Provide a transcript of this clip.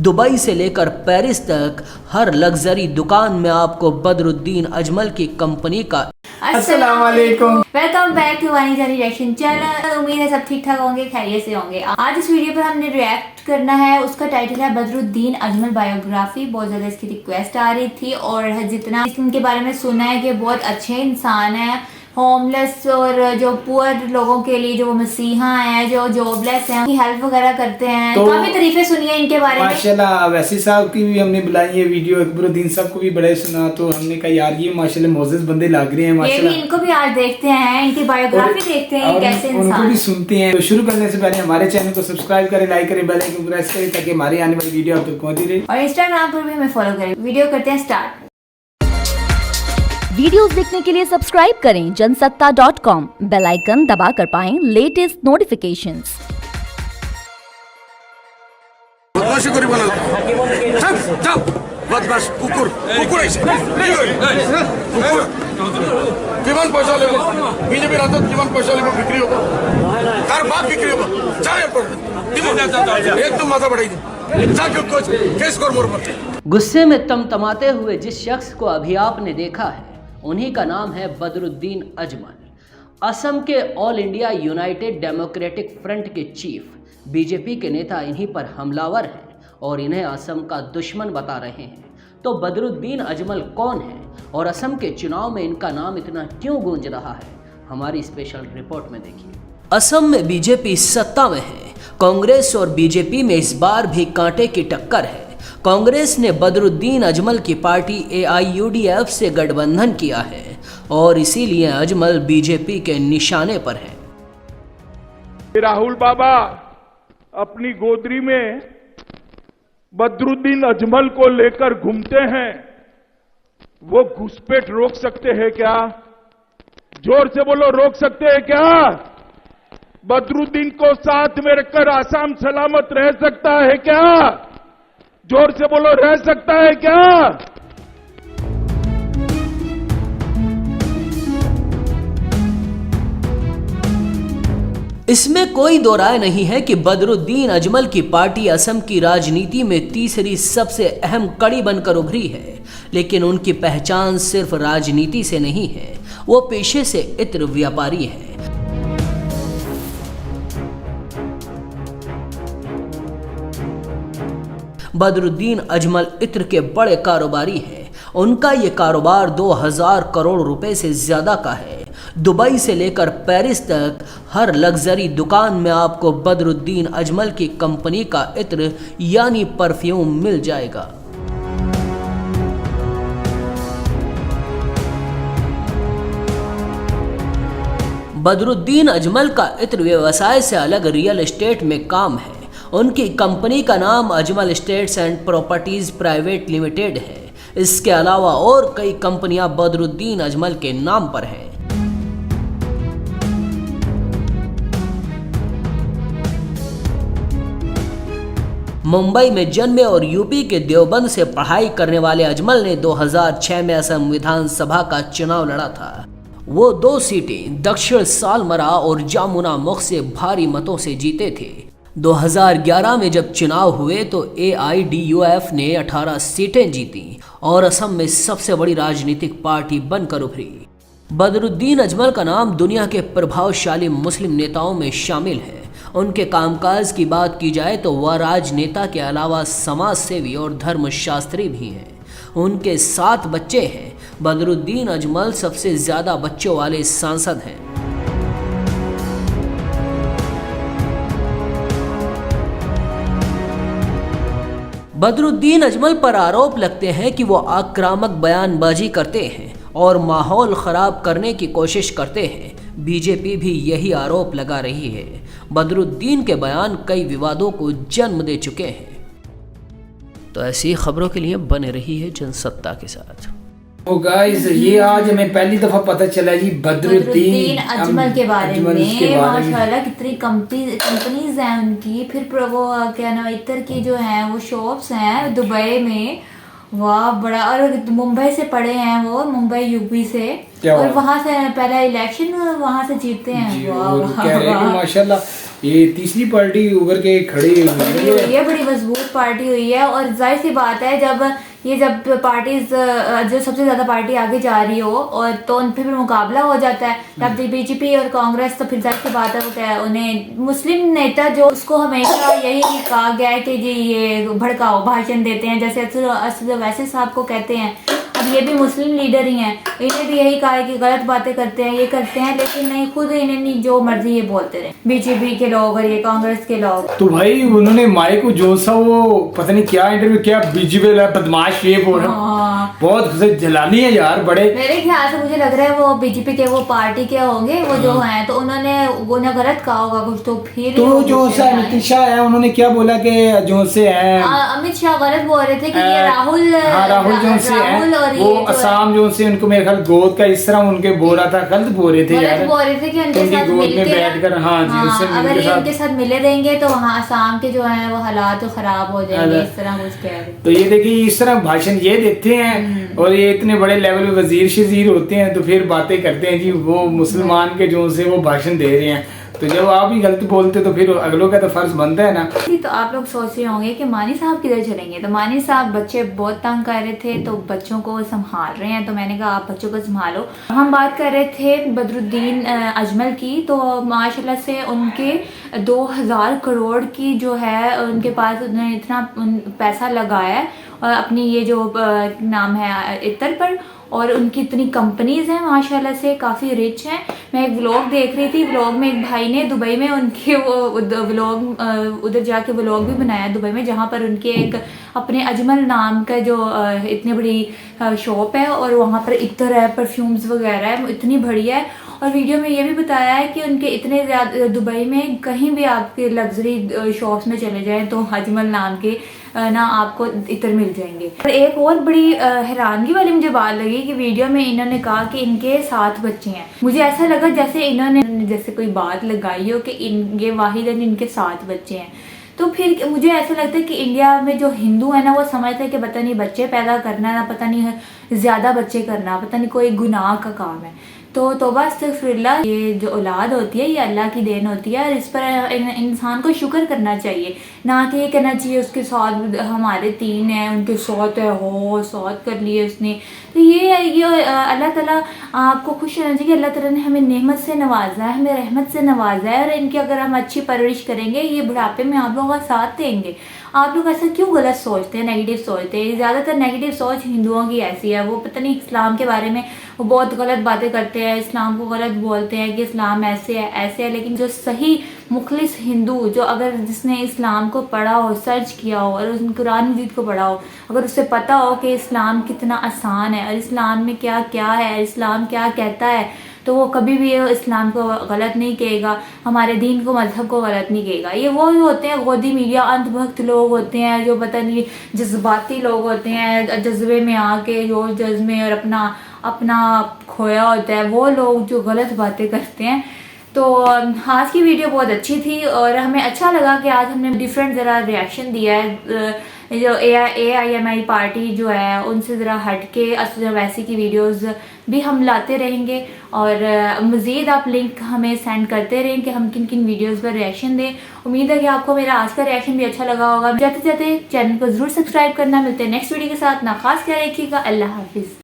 Dubai से लेकर Paris तक हर लग्जरी दुकान में आपको बदरुद्दीन अजमल की कंपनी का अस्सलाम वालेकुम। वेलकम बैक टू वानी जानी रिएक्शन चैनल। उम्मीद है सब ठीक ठाक होंगे, खैरियत से होंगे। आज इस वीडियो पर हमने रिएक्ट करना है, उसका टाइटल है बदरुद्दीन अजमल बायोग्राफी। बहुत ज़्यादा इसकी रिक्वेस्ट आ रही थी और जितना इनके बारे में सुना है कि बहुत अच्छे इंसान है, होमलेस और जो पुअर लोगों के लिए, जो वो मसीहा हैं, जो जॉबलेस हैं, उनकी हेल्प वगैरह करते हैं। तो काफी तारीफें सुनी है इनके बारे में माशाल्लाह। वैसी साहब की भी हमने बुलाई है वीडियो, अकबरुद्दीन साहब को भी बड़े सुना, तो हमने कहा यार ये माशाल्लाह मोजेस बंदे लग रहे हैं माशाल्लाह। ये भी इनको भी आज देखते हैं, इनकी बायोग्राफी देखते हैं कैसे इंसान, उनको भी सुनते हैं। तो शुरू करने से पहले हमारे चैनल को सब्सक्राइब करें, लाइक करें, बेल आइकन प्रेस करें ताकि हमारी आने वाली वीडियो आप तक पहुंचती रहे। और इंस्टाग्राम पर भी हमें फॉलो करें। वीडियो करते हैं स्टार्ट। वीडियोस देखने के लिए सब्सक्राइब करें जनसत्ता.com, बेल आइकन दबाकर पाएं लेटेस्ट नोटिफिकेशंस। বদমাশি করি বলে চাপ চাপ বদমাশ কুকুর কুকুর আইছে কুকুর কিমান পয়সা লেব বিজেপির হাতত কিমান পয়সা লেব বিক্রি হবো তার বাপ বিক্রি হবো চাই একদম মাথা बढ़ाई दे जा केस कर मोर पर। गुस्से में तमतमाते हुए जिस शख्स को अभी आपने देखा है उन्हीं का नाम है बदरुद्दीन अजमल। असम के all India United democratic front के चीफ, बीजेपी के नेता इन्हीं पर हमलावर हैं और इन्हें असम का दुश्मन बता रहे हैं। तो बदरुद्दीन अजमल कौन है और असम के चुनाव में इनका नाम इतना क्यों गूंज रहा है, हमारी स्पेशल रिपोर्ट में देखिए। असम में बीजेपी सत्ता में है। कांग्रेस और बीजेपी में इस बार भी कांटे की टक्कर है। कांग्रेस ने बदरुद्दीन अजमल की पार्टी AIUDF से गठबंधन किया है और इसीलिए अजमल बीजेपी के निशाने पर हैं। राहुल बाबा अपनी गोदरी में बदरुद्दीन अजमल को लेकर घूमते हैं, वो घुसपैठ रोक सकते हैं क्या? जोर से बोलो, रोक सकते हैं क्या? बदरुद्दीन को साथ में रखकर आसाम सलामत रह सकता है क्या? जोर से बोलो, रह सकता है क्या? इसमें कोई दो राय नहीं है कि बदरुद्दीन अजमल की पार्टी असम की राजनीति में तीसरी सबसे अहम कड़ी बनकर उभरी है। लेकिन उनकी पहचान सिर्फ राजनीति से नहीं है, वो पेशे से इत्र व्यापारी है। बदरुद्दीन अजमल इत्र के बड़े कारोबारी हैं। उनका ये कारोबार 2000 करोड़ रुपए से ज्यादा का है। दुबई से लेकर पेरिस तक हर लग्जरी दुकान में आपको बदरुद्दीन अजमल की कंपनी का इत्र यानी परफ्यूम मिल जाएगा। बदरुद्दीन अजमल का इत्र व्यवसाय से अलग रियल एस्टेट में काम है। उनकी कंपनी का नाम Ajmal estates and properties private limited है। इसके अलावा और कई कंपनियां बदरुद्दीन अजमल के नाम पर हैं। मुंबई में जन्मे और यूपी के देवबंद से पढ़ाई करने वाले अजमल ने 2006 में असम विधानसभा का चुनाव लड़ा था। वो 2 सीटें दक्षिण सालमरा और जामुना मुख से भारी मतों से जीते थे। 2011 में जब चुनाव हुए तो AIDUF ने 18 सीटें जीती और असम में सबसे बड़ी राजनीतिक पार्टी बनकर उभरी। बदरुद्दीन अजमल का नाम दुनिया के प्रभावशाली मुस्लिम नेताओं में शामिल है। उनके कामकाज की बात की जाए तो वह राजनेता के अलावा समाज सेवी और धर्मशास्त्री भी हैं। उनके 7 बच्चे हैं। बदरुद्दीन अजमल सबसे ज्यादा बच्चों वाले सांसद हैं। बदरुद्दीन अजमल पर आरोप लगते हैं कि वो आक्रामक बयानबाजी करते हैं और माहौल खराब करने की कोशिश करते हैं। बीजेपी भी यही आरोप लगा रही है। बदरुद्दीन के बयान कई विवादों को जन्म दे चुके हैं। तो ऐसी खबरों के लिए बने रही है जनसत्ता के साथ। तो गाइस ये आज हमें पहली दफा पता चला जी बदरुद्दीन अजमल के बारे में। माशाल्लाह कितनी कंपनीज हैं उनकी। फिर वो क्या नाम, इतर की जो है वो शॉप्स हैं दुबई में। वाह, बड़ा। और मुंबई से पढ़े हैं वो, मुंबई यूपी से, और वहाँ से पहला इलेक्शन वहाँ से जीतते हैं। वाह माशाल्लाह। ये तीसरी पार्टी उभर के खड़ी हुई है। ये बड़ी मजबूत पार्टी हुई है और जाहिर सी बात है जब पार्टीज जो सबसे ज्यादा पार्टी आगे जा रही हो और तो उन फिर मुकाबला हो जाता है तब बीजेपी और कांग्रेस, तो फिर जाहिर सी बात है वो क्या है, उन्हें मुस्लिम नेता जो उसको हमेशा यही कहा गया है कि जी ये भड़काओ भाषण देते हैं, जैसे असद वैसे साहब को कहते हैं। अब ये भी मुस्लिम लीडर ही हैं, इन्हें भी यही कहा है कि गलत बातें करते हैं, ये करते हैं, लेकिन नहीं, खुद इन्हें जो मर्जी ये बोलते रहे बीजेपी के लोग और ये कांग्रेस के लोग। तो भाई उन्होंने माइक को जो सा वो पता नहीं क्या इंटरव्यू किया, बीजेपी बदमाश ये बोल रहा, बहुत जलानी है यार बड़े। मेरे ख्याल से मुझे लग रहा है वो बीजेपी के वो पार्टी के होंगे वो जो हैं, तो उन्होंने गलत कहा होगा कुछ, तो फिर तो जो सा नीतीश शाह है उन्होंने क्या बोला कि जो से है अमित शाह गलत बोल रहे थे कि ये राहुल जो से है वो असम जो से उनको मेरे ख्याल गोद का इस तरह उनके बोला था, गलत बोल रहे थे यार, बोल रहे थे कि उनके साथ गोद में बैठकर अगर ये उनके साथ मिले रहेंगे तो वहाँ असम के जो है वो हालात तो खराब हो जाएंगे, इस तरह कुछ कह रहे। तो ये देखिए इस तरह भाषण ये देते हैं और ये इतने बड़े लेवल पे वजीर शजीर होते हैं तो फिर बातें करते हैं जी वो मुसलमान के जो से वो भाषण दे रहे हैं। तो जब आप ही गलत बोलते तो फिर अगलों का तो फर्ज बनता है ना। तो आप लोग सोच रहे होंगे कि मानी साहब किधर चलेंगे, तो मानी साहब बच्चे बहुत तंग कर रहे थे तो बच्चों को संभाल रहे हैं, तो मैंने कहा आप बच्चों को संभालो। हम बात कर रहे थे बदरुद्दीन अजमल की, तो माशाल्लाह से उनके 2000 करोड़ की जो है उनके पास उन्होंने इतना पैसा लगाया है और अपनी ये जो नाम है इतर पर, और उनकी इतनी कंपनीज हैं माशाल्लाह से, काफ़ी रिच हैं। मैं एक व्लॉग देख रही थी, व्लॉग में एक भाई ने दुबई में उनके वो व्लॉग उधर जाके व्लॉग भी बनाया दुबई में, जहाँ पर उनके एक अपने अजमल नाम का जो इतनी बड़ी शॉप है और वहाँ पर इतर है, परफ्यूम्स वगैरह है, इतनी बढ़िया है। और वीडियो में ये भी बताया है कि उनके इतने ज़्यादा दुबई में कहीं भी आपके लग्जरी शॉप्स में चले जाएं तो अजमल नाम के ना आपको इतर मिल जाएंगे। और एक और बड़ी हैरानगी वाली मुझे बात लगी कि वीडियो में इन्होंने कहा कि इनके 7 बच्चे हैं। मुझे ऐसा लगा जैसे इन्होंने जैसे कोई बात लगाई हो कि ये वाहिदन इनके 7 बच्चे हैं। तो फिर मुझे ऐसा लगता है कि इंडिया में जो हिंदू है ना वो समझते हैं कि पता नहीं बच्चे पैदा करना ना, पता नहीं ज़्यादा बच्चे करना, पता नहीं कोई गुनाह का काम है। तो तौबा अस्तगफिरुल्लाह, ये जो औलाद होती है ये अल्लाह की देन होती है और इस पर इंसान को शुक्र करना चाहिए, ना कि ये कहना चाहिए उसके साथ हमारे 3 हैं उनके 7 है, हो 7 कर लिए उसने। तो ये अल्लाह ताला आपको खुश रहना चाहिए, अल्लाह ताला ने हमें नेमत से नवाजा है, हमें रहमत से नवाजा है और इनकी अगर हम अच्छी परवरिश करेंगे ये बुढ़ापे में आप लोगों का साथ देंगे। आप लोग ऐसा क्यों गलत सोचते हैं, नेगेटिव सोचते हैं? ज़्यादातर नेगेटिव सोच हिंदुओं की ऐसी है, वो पता नहीं इस्लाम के बारे में वो बहुत गलत बातें करते हैं, इस्लाम को गलत बोलते हैं कि इस्लाम ऐसे है ऐसे है। लेकिन जो सही मुखलिस हिंदू जो अगर जिसने इस्लाम को पढ़ा हो, सर्च किया हो और उस कुरान मजीद को पढ़ा हो, अगर उसे पता हो कि इस्लाम कितना आसान है और इस्लाम में क्या क्या है, इस्लाम क्या कहता है, तो वो कभी भी इस्लाम को गलत नहीं कहेगा, हमारे दीन को, मजहब को गलत नहीं कहेगा। ये वो होते हैं गोदी मीडिया अंधभक्त लोग होते हैं जो पता नहीं जज्बाती लोग होते हैं, जज्बे में आके जो जज्बे और अपना खोया होता है, वो लोग जो गलत बातें करते हैं। तो आज की वीडियो बहुत अच्छी थी और हमें अच्छा लगा कि आज हमने डिफरेंट ज़रा रिएक्शन दिया है। जो AIMI पार्टी जो है उनसे ज़रा हट के असद वैसी की वीडियोस भी हम लाते रहेंगे और मज़ीद आप लिंक हमें सेंड करते रहें कि हम किन किन वीडियोस पर रिएक्शन दें। उम्मीद है कि आपको मेरा आज का रिएक्शन भी अच्छा लगा होगा। जाते जाते चैनल को ज़रूर सब्सक्राइब करना। मिलते हैं नेक्स्ट वीडियो के साथ, ना खास ख्याल रखिएगा। अल्लाह हाफिज़।